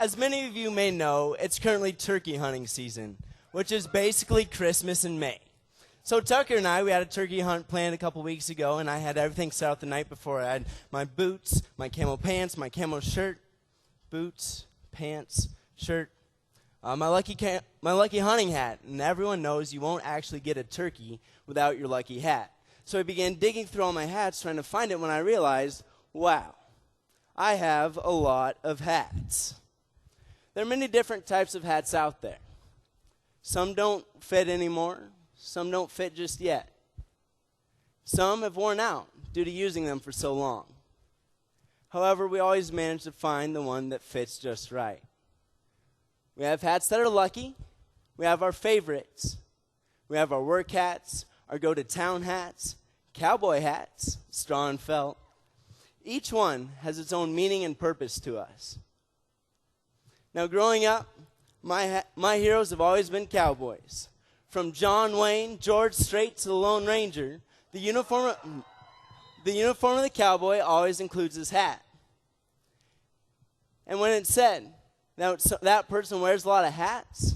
As many of you may know, it's currently turkey hunting season, which is basically Christmas in May. So Tucker and I, we had a turkey hunt planned a couple weeks ago, and I had everything set out the night before. I had my boots, my camo pants, my camo shirt, boots, pants, shirt, my lucky hunting hat. And everyone knows you won't actually get a turkey without your lucky hat. So I began digging through all my hats trying to find it when I realized, wow, I have a lot of hats. There are many different types of hats out there. Some don't fit anymore. Some don't fit just yet. Some have worn out due to using them for so long. However, we always manage to find the one that fits just right. We have hats that are lucky. We have our favorites. We have our work hats, our go-to-town hats, cowboy hats, straw and felt. Each one has its own meaning and purpose to us. Now, growing up, my heroes have always been cowboys. From John Wayne, George Strait to the Lone Ranger, the uniform of the cowboy always includes his hat. And when it's said that person wears a lot of hats,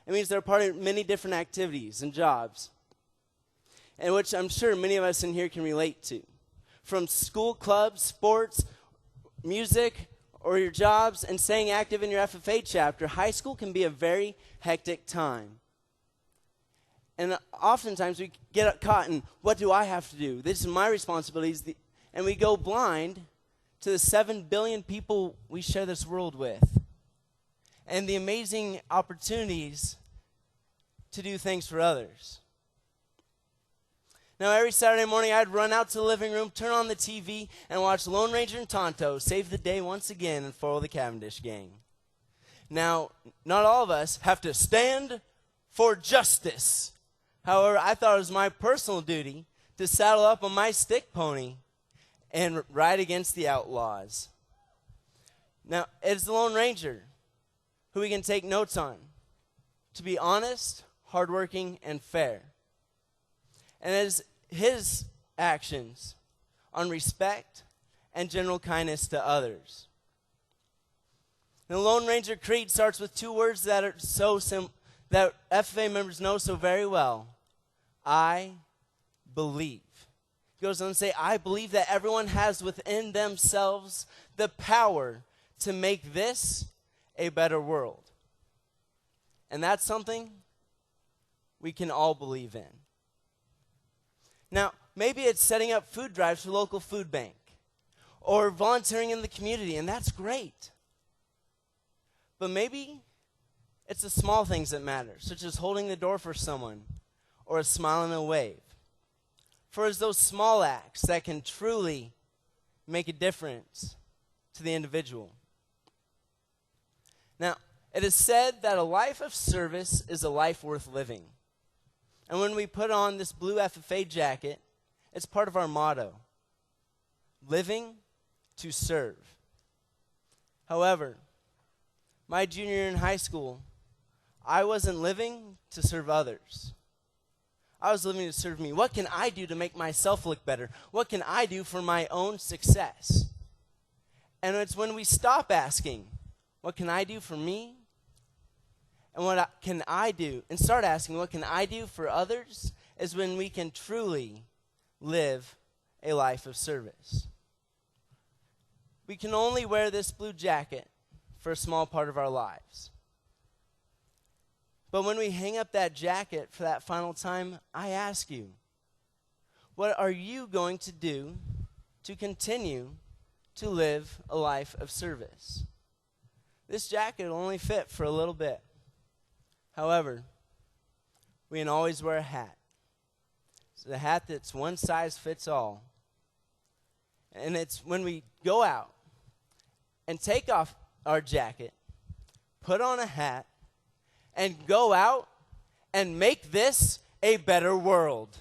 it means they're part of many different activities and jobs, and which I'm sure many of us in here can relate to. From school clubs, sports, music, or your jobs, and staying active in your FFA chapter, high school can be a very hectic time. And oftentimes we get caught in, what do I have to do? This is my responsibilities. And we go blind to the 7 billion people we share this world with, and the amazing opportunities to do things for others. Now, every Saturday morning, I'd run out to the living room, turn on the TV, and watch Lone Ranger and Tonto save the day once again and foil the Cavendish gang. Now, not all of us have to stand for justice. However, I thought it was my personal duty to saddle up on my stick pony and ride against the outlaws. Now, it's the Lone Ranger who we can take notes on to be honest, hardworking, and fair. And as his actions on respect and general kindness to others. The Lone Ranger Creed starts with 2 words that are that FFA members know so very well. I believe. He goes on to say, I believe that everyone has within themselves the power to make this a better world. And that's something we can all believe in. Now, maybe it's setting up food drives for local food bank or volunteering in the community, and that's great. But maybe it's the small things that matter, such as holding the door for someone or a smile and a wave. For it's those small acts that can truly make a difference to the individual. Now, it is said that a life of service is a life worth living. And when we put on this blue FFA jacket, it's part of our motto, living to serve. However, my junior year in high school, I wasn't living to serve others. I was living to serve me. What can I do to make myself look better? What can I do for my own success? And it's when we stop asking, what can I do for me? And what can I do? And start asking, what can I do for others? Is when we can truly live a life of service. We can only wear this blue jacket for a small part of our lives. But when we hang up that jacket for that final time, I ask you, what are you going to do to continue to live a life of service? This jacket will only fit for a little bit. However, we can always wear a hat. It's a hat that's one size fits all. And it's when we go out and take off our jacket, put on a hat, and go out and make this a better world.